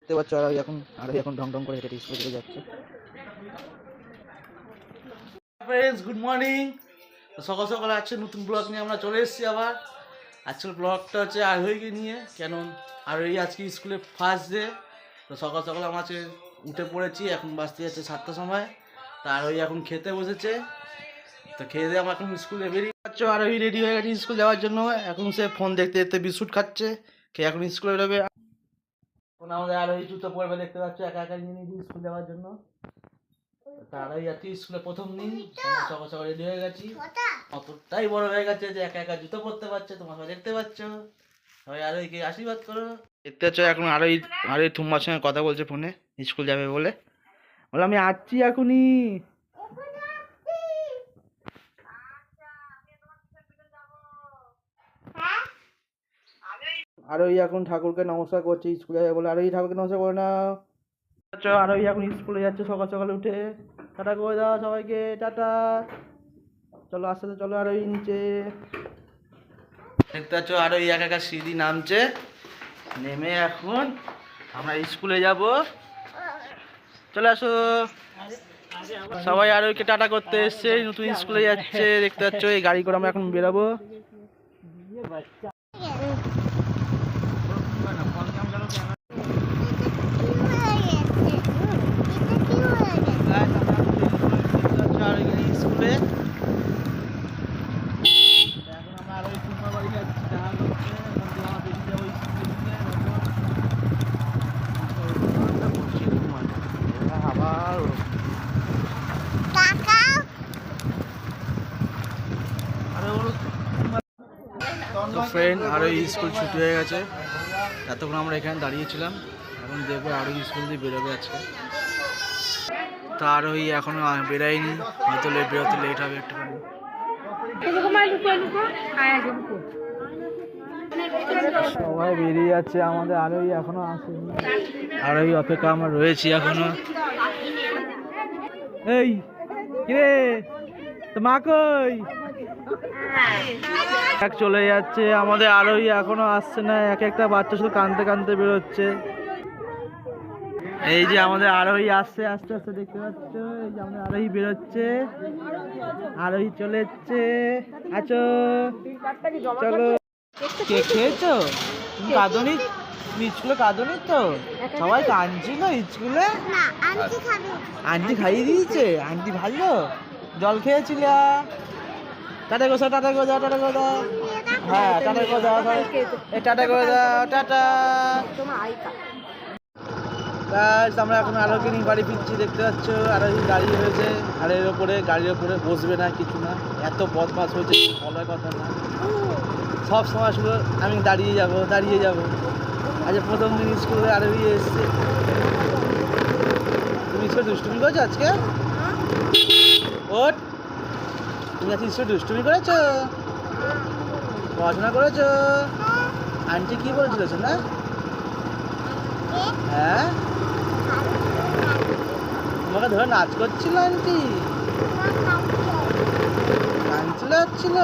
দেখতে পাচ্ছ আর এখন ঢং ঢং করে হেঁটে স্কুলে চলে যাচ্ছে। Friends, good morning. সকাল সকাল আছে নতুন ব্লগ নিয়ে আমরা চলে এসেছি আবার। আজকাল ব্লগটা হচ্ছে আরোহীকে নিয়ে, কেন আরোহী আজকে স্কুলে ফার্স্ট ডে। তো সকাল সকাল আমরা আজকে উঠে পড়েছি, এখন বাজতে যাচ্ছে 7টার সময়। তা আরোহী এখন খেতে বসেছে, তো খেয়ে দিয়ে আমরা এখন স্কুলে বেরিয়ে যাচ্ছ। আরোহী রেডি হয়ে গেছে স্কুল যাওয়ার জন্য। এখন সে ফোন দেখতে দেখতে বিস্কুট খাচ্ছে, খেয়ে এখন স্কুলে বেরোবে। এখন আমাদের আরোহী জুতো পরবে, দেখতে পাচ্ছ একা একা নিয়ে নিয়েছি স্কুল যাওয়ার জন্য। তারাই যাচ্ছি স্কুলে প্রথম দিন, সকাল সকাল রেডি হয়ে গেছি। অতটাই বড় হয়ে গেছে যে একা একা জুতো পরতে পারছে, তোমরা সবাই দেখতে পাচ্ছ। সবাই আরোহীকে আশীর্বাদ করো। দেখতে পাচ্ছ এখন আরোহী তোমার সঙ্গে কথা বলছে ফোনে, স্কুল যাবে বলে। বলে আমি আসছি এখনই। আরোহী এখন ঠাকুরকে নমস্কার করছে স্কুলে যাবে বলে। আরোহী ঠাকুরকে নমস্কার করে না। আরোহী এখন স্কুলে যাচ্ছে সকাল সকাল উঠে। টাটা করে দাও সবাইকে, টাটা। চলো আস্তে আস্তে চলো আরোহী নিচে। দেখতে পাচ্ছ আরোহী একা একা সিঁড়ি নামছে। নেমে এখন আমরা স্কুলে যাব। চলে আসো সবাই। আরোহীকে টাটা করতে এসছে, নতুন স্কুলে যাচ্ছে। দেখতে পাচ্ছ এই গাড়ি করে আমরা এখন বেরাবো। স্কুলে এখন আমরা আরো কুমার বাড়ি যাচ্ছি, দেখা করছে। আমার বেশি যাবো আবার। তো ফ্রেন্ড, আরো স্কুল ছুটি হয়ে গেছে। এতক্ষণ আমরা এখানে দাঁড়িয়েছিলাম, এখন দেখবো আরো স্কুল দিয়ে বেরোবে আজকে। তা আরোহী এখনো বেরায়নি, হয়তো বেরোতে লেট হবে একটুখানি। সবাই বেরিয়ে যাচ্ছে, আমাদের আরোহী এখনো আসেনি। আরোহী অপেক্ষা আমরা রয়েছি এখনো। এই কিরে, তো মা কই? চলে যাচ্ছে আমাদের আরোহী, এখনো আসছে না। এক একটা বাচ্চা শুধু কাঁদতে কাঁদতে বেরোচ্ছে। এই যে আমাদের আরোহী আসছে আস্তে আস্তে, দেখতে পাচ্ছ। এই যে আমাদের আরোহী বেরোচ্ছে, আরোহী চলে যাচ্ছে। আছো চলো। কেক খেয়েছো? তুমি কাঁদনি? তুমি স্কুলে কাঁদনি তো? সবাই কাঁদছিল স্কুলে। আন্টি খাইয়ে দিয়েছে? আন্টি ভালো? জল খেয়েছিল? টাটা করে দাও, টাটা করে দাও, টাটা করে দাও। হ্যাঁ টাটা করে দাও, টাটা করে দাও, টাটা। আমরা এখন আরোহীকে নিয়ে বাড়ি ফিরছি। দেখতে পাচ্ছ আরোহী দাঁড়িয়ে হয়েছে, আর গাড়ির ওপরে বসবে না, কিছু না। এত বদমাশ হয়েছে বলার কথা না। সব সময় শুধু আমি দাঁড়িয়ে যাব দাঁড়িয়ে যাব। আজ প্রথম দিন স্কুলে আরোহী এসছে। তুমি স্কুলে দুষ্টুমি করেছো আজকে? ওট, তুমি আজকে স্কুলে দুষ্টুমি করেছো? পড়াশোনা করেছো? আন্টি কি বলছিল না? হ্যাঁ, তোমাকে ধরে নাচ করছিল আন্টি? নাচছিল হচ্ছিল?